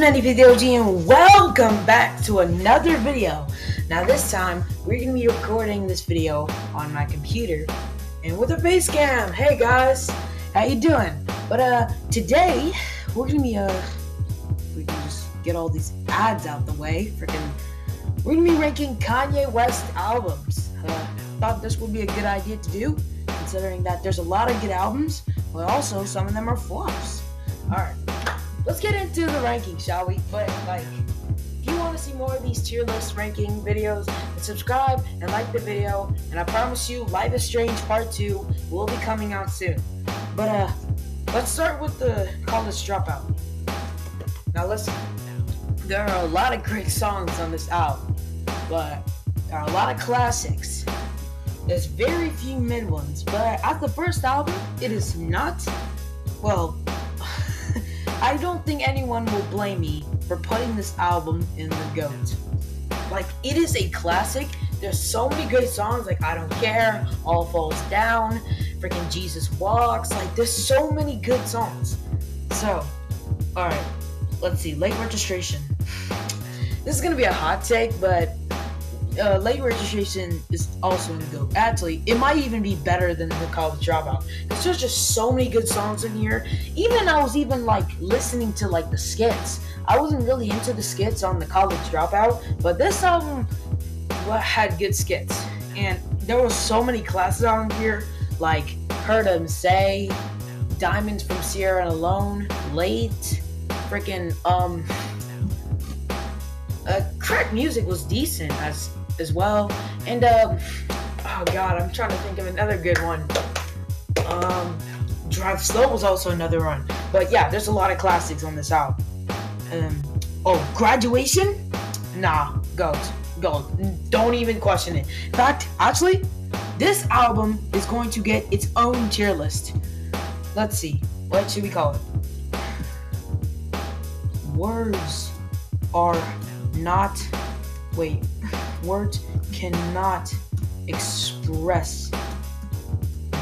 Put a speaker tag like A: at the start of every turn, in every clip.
A: Video G, and welcome back to another video. Now this time we're gonna be recording this video on my computer and with a face cam. Hey guys, how you doing? But today we're gonna be we can just get all these ads out the way. We're gonna be ranking Kanye West albums. Thought this would be a good idea to do, considering that there's a lot of good albums, but also some of them are flops. Alright. Let's get into the ranking, shall we? But if you want to see more of these tier list ranking videos, then subscribe and like the video. And I promise you, Life is Strange Part 2 will be coming out soon. But let's start with the College Dropout. Now listen, there are a lot of great songs on this album, but there are a lot of classics. There's very few mid ones, but as the first album, it is not, well, I don't think anyone will blame me for putting this album in the GOAT. It is a classic. There's so many great songs, like I Don't Care, All Falls Down, freaking Jesus Walks. There's so many good songs. So, alright, let's see, Late Registration. This is gonna be a hot take, but Late Registration is also in the GOAT. Actually, it might even be better than the College Dropout, because there's just so many good songs in here. I was even listening to the skits. I wasn't really into the skits on the College Dropout, but this album had good skits, and there were so many classics on here, like Heard 'Em Say, Diamonds from Sierra Alone, Late, freaking Crack Music was decent as well, and oh god, I'm trying to think of another good one. Drive Slow was also another one, but yeah, there's a lot of classics on this album. Graduation, nah, GOAT, don't even question it. In fact, actually, this album is going to get its own tier list. Let's see, what should we call it? Words cannot express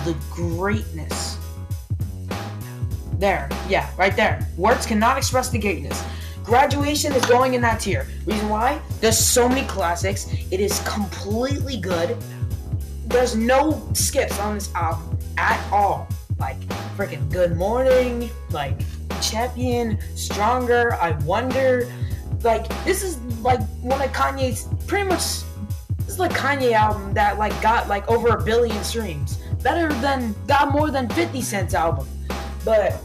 A: the greatness. There, yeah, right there. Words cannot express the greatness. Graduation is going in that tier. Reason why? There's so many classics. It is completely good. There's no skips on this album at all. Freaking Good Morning, Champion, Stronger, I Wonder. This is one of Kanye's, pretty much, this is Kanye album that got over 1 billion streams. Got more than 50 Cent's album. But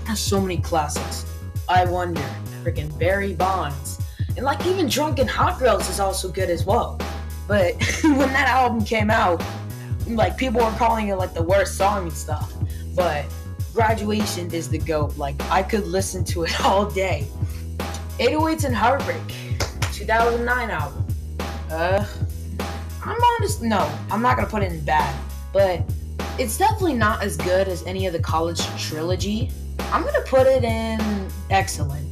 A: there's so many classics. I Wonder, freaking Barry Bonds, and even Drunken Hot Girls is also good as well. But when that album came out, people were calling it the worst song and stuff. But Graduation is the GOAT. I could listen to it all day. 808s and Heartbreak, 2009 album. I'm honest, no, I'm not gonna put it in bad, but it's definitely not as good as any of the College trilogy. I'm gonna put it in excellent.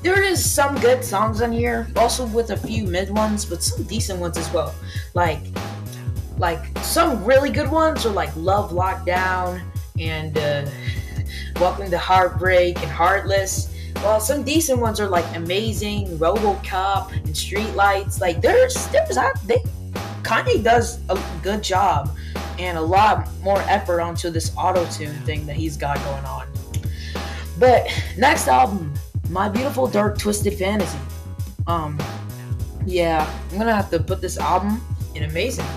A: There is some good songs on here, also with a few mid ones, but some decent ones as well. Some really good ones are Love Lockdown and Welcome to Heartbreak and Heartless. Well, some decent ones are Amazing, RoboCop, and Streetlights. Kanye does a good job and a lot more effort onto this auto-tune thing that he's got going on. But next album, My Beautiful Dark Twisted Fantasy. Yeah, I'm gonna have to put this album in Amazing.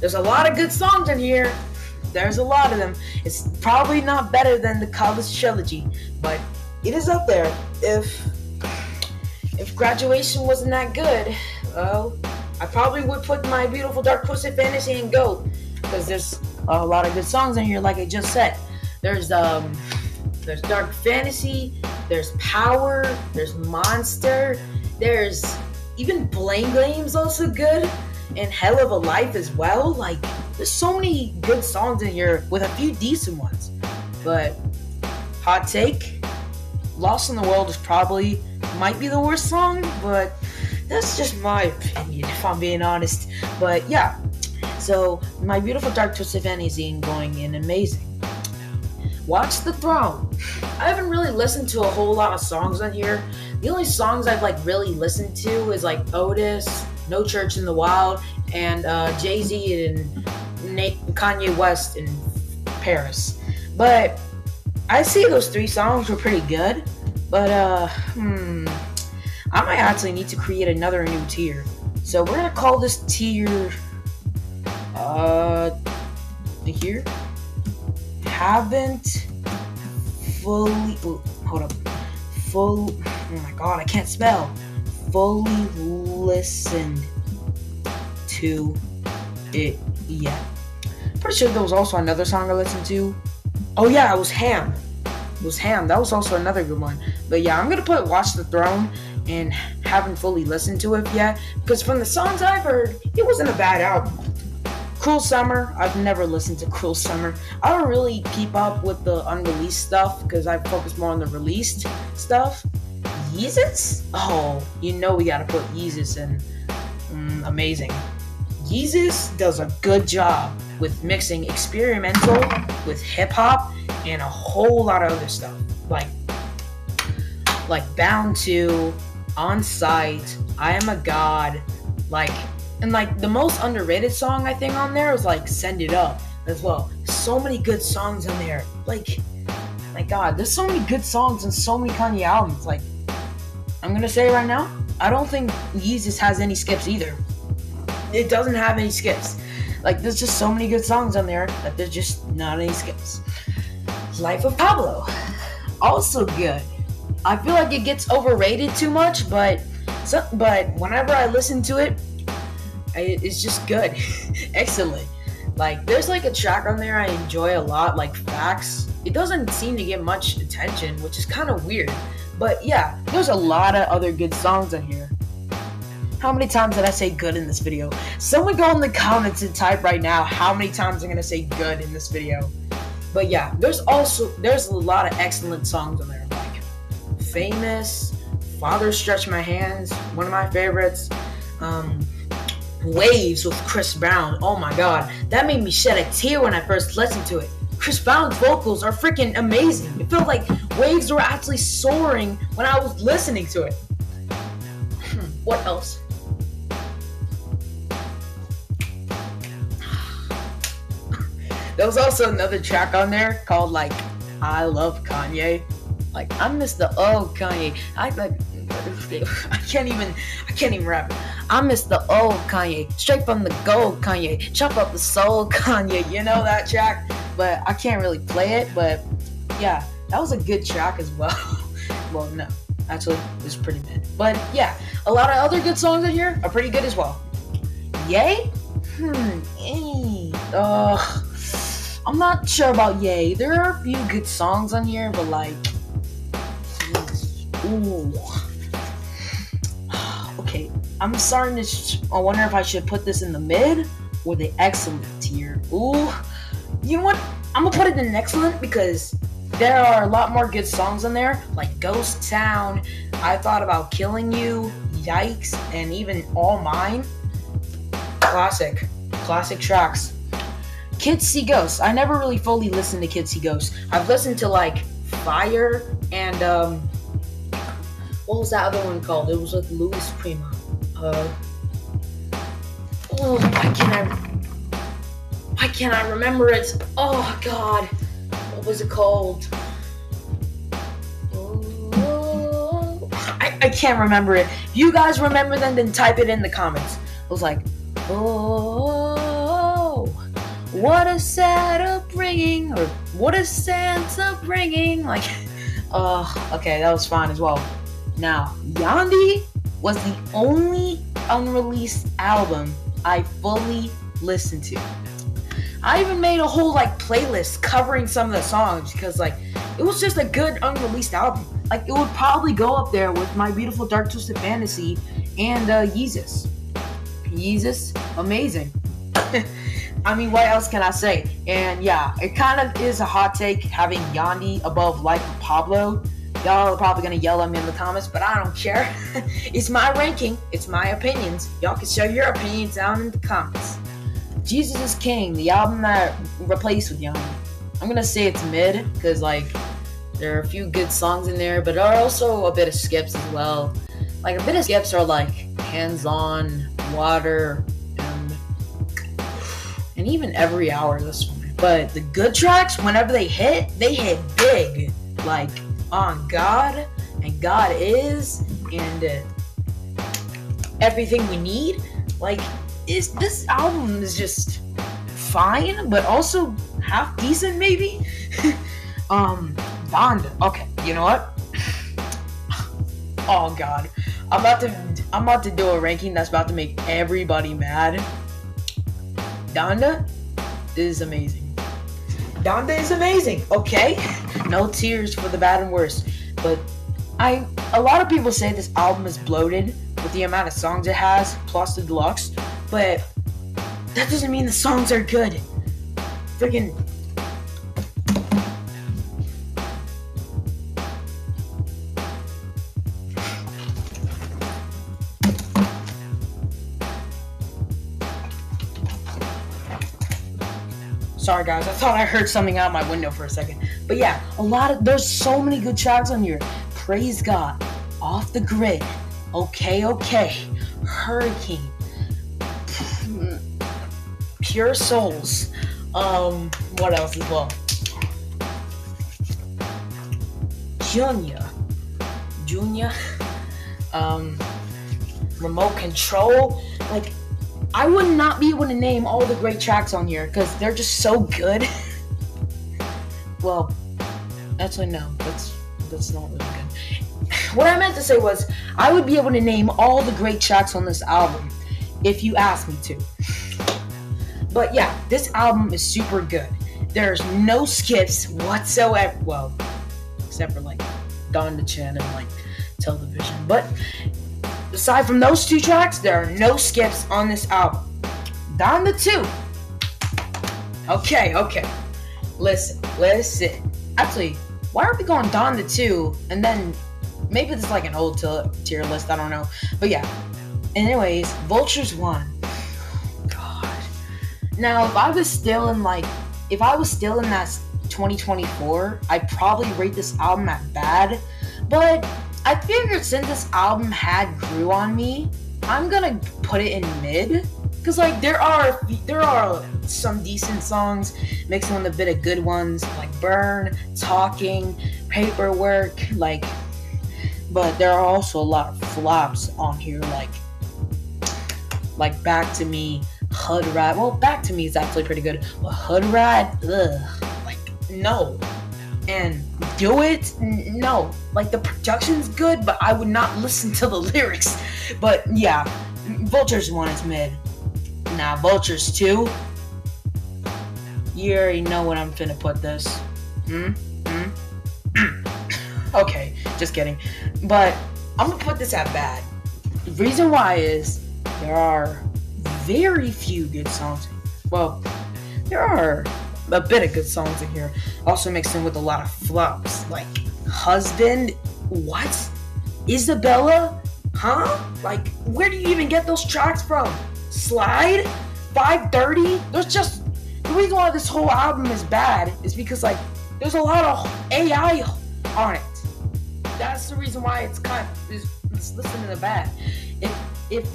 A: There's a lot of good songs in here. There's a lot of them. It's probably not better than the College trilogy, but it is up there. If Graduation wasn't that good, well, I probably would put My Beautiful Dark Twisted Fantasy in GOAT, because there's a lot of good songs in here, like I just said. There's Dark Fantasy, there's Power, there's Monster, there's even Blame Game's also good, and Hell of a Life as well. There's so many good songs in here with a few decent ones. But hot take, Lost in the World might be the worst song, but that's just my opinion, if I'm being honest. But yeah, so My Beautiful Dark Twisted Fantasy going in Amazing. Watch the Throne. I haven't really listened to a whole lot of songs on here, The only songs I've like really listened to is like Otis, No Church in the Wild, and Jay-Z and Kanye West in Paris. But I see those 3 songs were pretty good. But I might actually need to create another new tier. So we're gonna call this tier here. Haven't fully hold up. Oh my god, I can't spell. Fully listened to it yet. Pretty sure there was also another song I listened to. Oh yeah, it was Ham. That was also another good one. But yeah, I'm gonna put Watch the Throne and haven't fully listened to it yet, because from the songs I've heard, it wasn't a bad album. Cruel Summer, I've never listened to Cruel Summer. I don't really keep up with the unreleased stuff because I focus more on the released stuff. Yeezus? Oh, you know we gotta put Yeezus in. Amazing. Yeezus does a good job with mixing experimental with hip-hop and a whole lot of other stuff. Like Bound to, On Sight, I Am a God, and the most underrated song I think on there is like Send It Up as well. So many good songs on there. Like, my god, there's so many good songs and so many Kanye albums. Like, I'm gonna say right now, I don't think Yeezus has any skips either. It doesn't have any skips. Like, there's just so many good songs on there that there's just not any skips. Life of Pablo, also good. I feel like it gets overrated too much, but whenever I listen to it, it's just good. Excellent. Like, there's like a track on there I enjoy a lot, like Facts. It doesn't seem to get much attention, which is kind of weird. But yeah, there's a lot of other good songs on here. How many times did I say good in this video? Someone go in the comments and type right now how many times I'm gonna say good in this video. But yeah, there's a lot of excellent songs on there, like Famous, Father Stretch My Hands, one of my favorites. Waves with Chris Brown. Oh my god, that made me shed a tear when I first listened to it. Chris Brown's vocals are freaking amazing. It felt like waves were actually soaring when I was listening to it. What else? There was also another track on there called like I Love Kanye. Like, I miss the old Kanye. I can't even rap. I miss the old Kanye, straight from the gold Kanye, chop up the soul Kanye. You know that track? But I can't really play it. But yeah, that was a good track as well. Well, no, actually, it was pretty mid. But yeah, a lot of other good songs in here are pretty good as well. Yay? I'm not sure about Yay. There are a few good songs on here, but like, ooh. Okay, I'm starting to. I wonder if I should put this in the mid or the excellent tier. Ooh, you know what? I'm gonna put it in excellent because there are a lot more good songs on there, like Ghost Town, I Thought About Killing You, Yikes, and even All Mine. Classic tracks. Kids See Ghosts. I never really fully listened to Kids See Ghosts. I've listened to like Fire and what was that other one called? It was like Louis Prima. Why can't I remember it? Oh god, what was it called? I can't remember it. If you guys remember them, then type it in the comments. It was like, oh, what a sad upbringing, or what a Santa bringing. Like, okay, that was fine as well. Now, Yandhi was the only unreleased album I fully listened to. I even made a whole like playlist covering some of the songs because like it was just a good unreleased album. Like, it would probably go up there with My Beautiful Dark Twisted Fantasy and Yeezus. Yeezus, amazing. I mean, what else can I say? And yeah, it kind of is a hot take having Yandhi above Life of Pablo. Y'all are probably gonna yell at me in the comments, but I don't care. It's my ranking, it's my opinions. Y'all can share your opinions down in the comments. Jesus is King, the album that replaced with Yandhi. I'm gonna say it's mid, because like, There are a few good songs in there, but there are also a bit of skips as well. Like, a bit of skips are like Hands On, Water, and even Every Hour this one. But the good tracks, whenever they hit big. Like On God and God Is and Everything We Need. Like, this album is just fine, but also half decent maybe. Donda. Okay, you know what? Oh god. I'm about to do a ranking that's about to make everybody mad. Donda is amazing. Donda is amazing, okay? No tears for the bad and worst. But a lot of people say this album is bloated with the amount of songs it has, plus the deluxe. But that doesn't mean the songs are good. Freaking... Sorry guys, I thought I heard something out my window for a second. But yeah, there's so many good tracks on here. Praise God, Off the Grid, Okay, Hurricane, Pure Souls, what else as well? Junior, Remote Control. Like, I would not be able to name all the great tracks on here because they're just so good. Well, actually no, that's not really good. What I meant to say was I would be able to name all the great tracks on this album if you asked me to. But yeah, this album is super good. There's no skips whatsoever. Well, except for like Dawn to Chin and like Television. But aside from those two tracks, there are no skips on this album. Donda 2. Okay. Listen. Actually, why are we going Donda 2 and then maybe this is like an old tier list, I don't know. But yeah. Anyways, Vultures 1. God. Now, if I was still in that 2024, I'd probably rate this album at bad. But I figured since this album had grew on me, I'm gonna put it in mid. Cause like there are some decent songs mixed in with a bit of good ones like Burn, Talking, Paperwork, but there are also a lot of flops on here like Back to Me, Hood Rat. Well, Back to Me is actually pretty good, but Hood Rat, no. And Do It, no. Like, the production's good, but I would not listen to the lyrics. But yeah, Vultures 1 is mid. Now, Vultures 2, you already know what I'm finna put this. Okay, just kidding. But I'm gonna put this at bad. The reason why is there are very few good songs. Well, there are a bit of good songs in here, also mixed in with a lot of flops, like Husband, what? Isabella? Huh? Like, where do you even get those tracks from? Slide? 530? The reason why this whole album is bad is because, like, there's a lot of AI on it. That's the reason why it's listening to the bad. If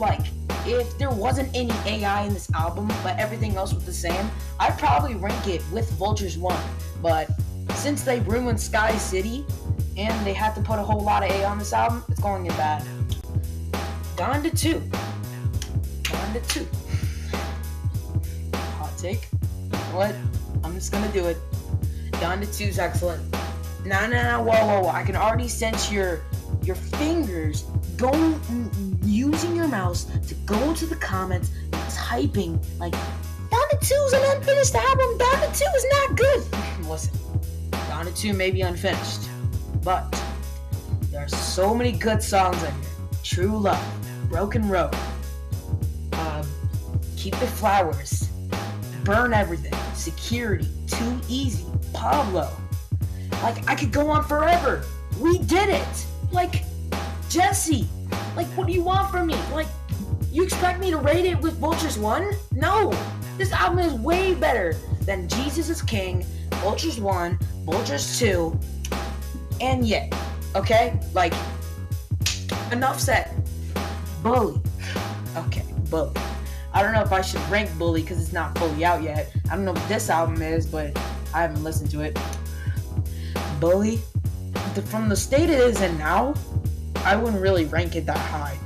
A: there wasn't any AI in this album, but everything else was the same, I'd probably rank it with Vultures 1. But since they ruined Sky City, and they had to put a whole lot of AI on this album, it's going in bad. Donda 2. Hot take. What? I'm just gonna do it. Donda 2 is excellent. No, whoa. I can already sense your fingers using your mouse to go to the comments and typing like, Donda 2 is an unfinished album. Donda 2 is not good. Listen, Donda 2 may be unfinished, but there are so many good songs in here. True Love, Broken Road, Keep the Flowers, Burn Everything, Security, Too Easy, Pablo. Like, I could go on forever. We did it. Like, Jesse. Like, what do you want from me? Like, you expect me to rate it with Vultures 1? No. This album is way better than Jesus is King, Vultures 1, Vultures 2, and Ye. Okay? Like, enough said. Bully. Okay, Bully. I don't know if I should rank Bully because it's not fully out yet. I don't know what this album is, but I haven't listened to it. Bully, from the state it is in now, I wouldn't really rank it that high.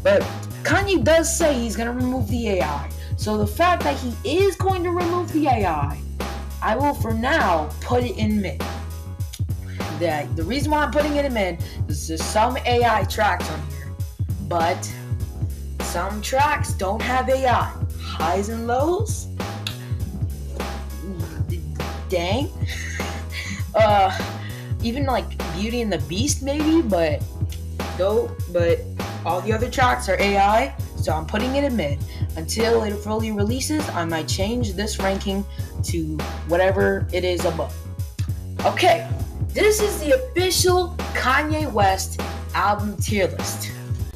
A: But Kanye does say he's going to remove the AI. So the fact that he is going to remove the AI, I will for now put it in mid. The reason why I'm putting it in mid is there's some AI tracks on here, but some tracks don't have AI. Highs and lows? Dang. Even like Beauty and the Beast maybe, but all the other tracks are AI, so I'm putting it in mid. Until it fully releases, I might change this ranking to whatever it is above. Okay, this is the official Kanye West album tier list.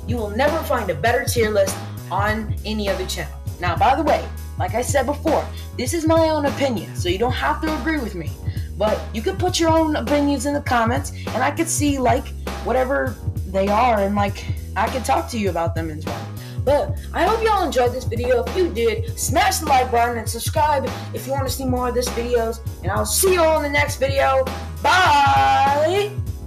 A: You will never find a better tier list on any other channel. Now, by the way, like I said before, this is my own opinion, so you don't have to agree with me. But you can put your own opinions in the comments, and I could see, like, whatever they are, and, like, I could talk to you about them as well. But I hope y'all enjoyed this video. If you did, smash the like button and subscribe if you want to see more of these videos. And I'll see you all in the next video. Bye!